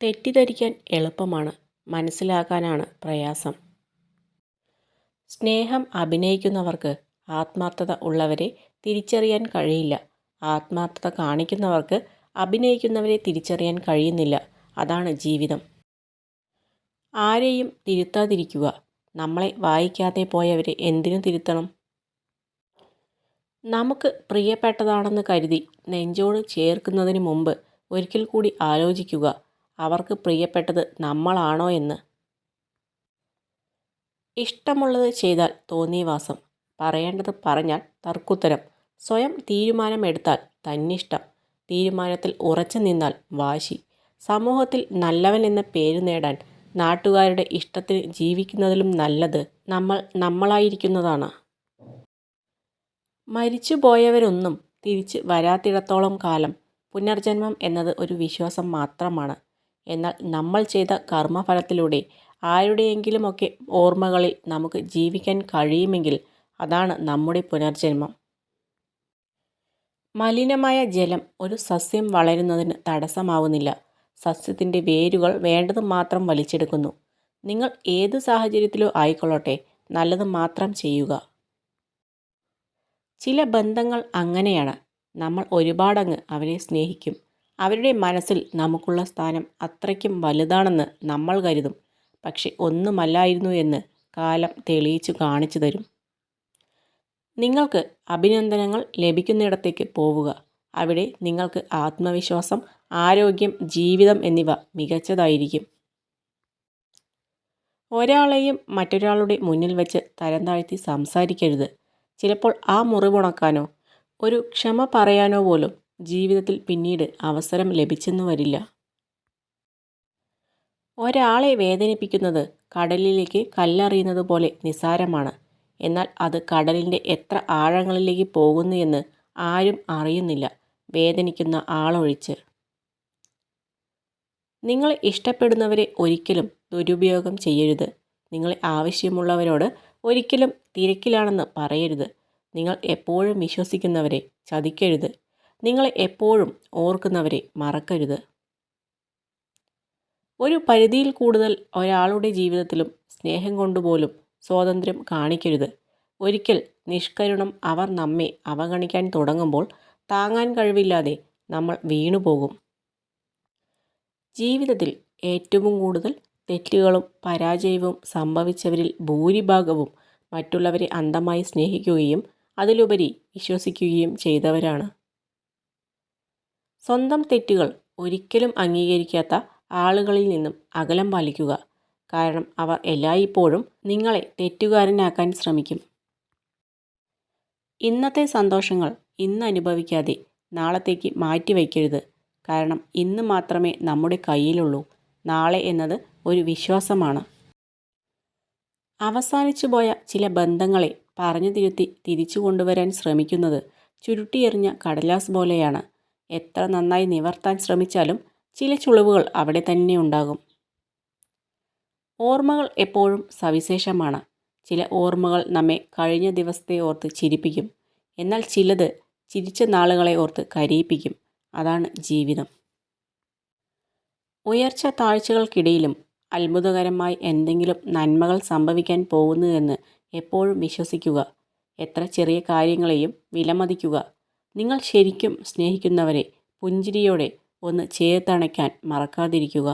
തെറ്റിദ്ധരിക്കാൻ എളുപ്പമാണ്, മനസ്സിലാക്കാനാണ് പ്രയാസം. സ്നേഹം അഭിനയിക്കുന്നവർക്ക് ആത്മാർത്ഥത ഉള്ളവരെ തിരിച്ചറിയാൻ കഴിയില്ല. ആത്മാർത്ഥത കാണിക്കുന്നവർക്ക് അഭിനയിക്കുന്നവരെ തിരിച്ചറിയാൻ കഴിയുന്നില്ല. അതാണ് ജീവിതം. ആരെയും തിരുത്താതിരിക്കുക. നമ്മളെ വായിക്കാതെ പോയവരെ എന്തിനു തിരുത്തണം? നമുക്ക് പ്രിയപ്പെട്ടതാണെന്ന് കരുതി നെഞ്ചോട് ചേർക്കുന്നതിന് മുമ്പ് ഒരിക്കൽ കൂടി ആലോചിക്കുക, അവർക്ക് പ്രിയപ്പെട്ടത് നമ്മളാണോ എന്ന്. ഇഷ്ടമുള്ളത് ചെയ്താൽ തോന്നിയവാസം, പറയേണ്ടത് പറഞ്ഞാൽ തർക്കുത്തരം, സ്വയം തീരുമാനമെടുത്താൽ തന്നിഷ്ടം, തീരുമാനത്തിൽ ഉറച്ചു നിന്നാൽ വാശി, സമൂഹത്തിൽ നല്ലവൻ എന്ന പേര് നേടാൻ നാട്ടുകാരുടെ ഇഷ്ടത്തിന് ജീവിക്കുന്നതിലും നല്ലത് നമ്മൾ നമ്മളായിരിക്കുന്നതാണ്. മരിച്ചുപോയവരൊന്നും തിരിച്ച് വരാത്തിടത്തോളം കാലം പുനർജന്മം എന്നത് ഒരു വിശ്വാസം മാത്രമാണ്. എന്നാൽ നമ്മൾ ചെയ്ത കർമ്മഫലത്തിലൂടെ ആരുടെയെങ്കിലുമൊക്കെ ഓർമ്മകളിൽ നമുക്ക് ജീവിക്കാൻ കഴിയുമെങ്കിൽ അതാണ് നമ്മുടെ പുനർജന്മം. മലിനമായ ജലം ഒരു സസ്യം വളരുന്നതിന് തടസ്സമാവുന്നില്ല. സസ്യത്തിൻ്റെ വേരുകൾ വേണ്ടത് മാത്രം വലിച്ചെടുക്കുന്നു. നിങ്ങൾ ഏത് സാഹചര്യത്തിലോ ആയിക്കൊള്ളട്ടെ, നല്ലത് മാത്രം ചെയ്യുക. ചില ബന്ധങ്ങൾ അങ്ങനെയാണ്. നമ്മൾ ഒരുപാടങ്ങ് അവരെ സ്നേഹിക്കും. അവരുടെ മനസ്സിൽ നമുക്കുള്ള സ്ഥാനം അത്രയ്ക്കും വലുതാണെന്ന് നമ്മൾ കരുതും. പക്ഷെ ഒന്നുമല്ലായിരുന്നു എന്ന് കാലം തെളിയിച്ചു കാണിച്ചു തരും. നിങ്ങൾക്ക് അഭിനന്ദനങ്ങൾ ലഭിക്കുന്നിടത്തേക്ക് പോവുക. അവിടെ നിങ്ങൾക്ക് ആത്മവിശ്വാസം, ആരോഗ്യം, ജീവിതം എന്നിവ മികച്ചതായിരിക്കും. ഒരാളെയും മറ്റൊരാളുടെ മുന്നിൽ വെച്ച് തരം താഴ്ത്തി സംസാരിക്കരുത്. ചിലപ്പോൾ ആ മുറിവുണക്കാനോ ഒരു ക്ഷമ പറയാനോ പോലും ജീവിതത്തിൽ പിന്നീട് അവസരം ലഭിച്ചെന്നു വരില്ല. ഒരാളെ വേദനിപ്പിക്കുന്നത് കടലിലേക്ക് കല്ലെറിയുന്നത് പോലെ നിസ്സാരമാണ്. എന്നാൽ അത് കടലിൻ്റെ എത്ര ആഴങ്ങളിലേക്ക് പോകുന്നു എന്ന് ആരും അറിയുന്നില്ല, വേദനിക്കുന്ന ആളൊഴിച്ച്. നിങ്ങളെ ഇഷ്ടപ്പെടുന്നവരെ ഒരിക്കലും ദുരുപയോഗം ചെയ്യരുത്. നിങ്ങളെ ആവശ്യമുള്ളവരോട് ഒരിക്കലും തിരക്കിലാണെന്ന് പറയരുത്. നിങ്ങൾ എപ്പോഴും വിശ്വസിക്കുന്നവരെ ചതിക്കരുത്. നിങ്ങളെ എപ്പോഴും ഓർക്കുന്നവരെ മറക്കരുത്. ഒരു പരിധിയിൽ കൂടുതൽ ഒരാളുടെ ജീവിതത്തിലും സ്നേഹം കൊണ്ടുപോലും സ്വാതന്ത്ര്യം കാണിക്കരുത്. ഒരിക്കൽ നിഷ്കരുണം അവർ നമ്മെ അവഗണിക്കാൻ തുടങ്ങുമ്പോൾ താങ്ങാൻ കഴിവില്ലാതെ നമ്മൾ വീണുപോകും. ജീവിതത്തിൽ ഏറ്റവും കൂടുതൽ തെറ്റുകളും പരാജയവും സംഭവിച്ചവരിൽ ഭൂരിഭാഗവും മറ്റുള്ളവരെ അന്ധമായി സ്നേഹിക്കുകയും അതിലുപരി വിശ്വസിക്കുകയും ചെയ്തവരാണ്. സ്വന്തം തെറ്റുകൾ ഒരിക്കലും അംഗീകരിക്കാത്ത ആളുകളിൽ നിന്നും അകലം പാലിക്കുക. കാരണം അവർ എല്ലായ്പ്പോഴും നിങ്ങളെ തെറ്റുകാരനാക്കാൻ ശ്രമിക്കും. ഇന്നത്തെ സന്തോഷങ്ങൾ ഇന്ന് അനുഭവിക്കാതെ നാളത്തേക്ക് മാറ്റിവയ്ക്കരുത്. കാരണം ഇന്ന് മാത്രമേ നമ്മുടെ കയ്യിലുള്ളൂ. നാളെ എന്നത് ഒരു വിശ്വാസമാണ്. അവസാനിച്ചു പോയ ചില ബന്ധങ്ങളെ പറഞ്ഞു തിരുത്തി തിരിച്ചു കൊണ്ടുവരാൻ ശ്രമിക്കുന്നത് ചുരുട്ടിയെറിഞ്ഞ കടലാസ് പോലെയാണ്. എത്ര നന്നായി നിവർത്താൻ ശ്രമിച്ചാലും ചില ചുളിവുകൾ അവിടെ തന്നെ ഉണ്ടാകും. ഓർമ്മകൾ എപ്പോഴും സവിശേഷമാണ്. ചില ഓർമ്മകൾ നമ്മെ കഴിഞ്ഞ ദിവസത്തെ ഓർത്ത് ചിരിപ്പിക്കും. എന്നാൽ ചിലത് ചിരിച്ച നാളുകളെ ഓർത്ത് കരയിപ്പിക്കും. അതാണ് ജീവിതം. ഉയർച്ച താഴ്ചകൾക്കിടയിലും അത്ഭുതകരമായി എന്തെങ്കിലും നന്മകൾ സംഭവിക്കാൻ പോകുന്നുവെന്ന് എപ്പോഴും വിശ്വസിക്കുക. എത്ര ചെറിയ കാര്യങ്ങളെയും വിലമതിക്കുക. നിങ്ങൾ ശരിക്കും സ്നേഹിക്കുന്നവരെ പുഞ്ചിരിയോടെ ഒന്ന് ചേർത്തണയ്ക്കാൻ മറക്കാതിരിക്കുക.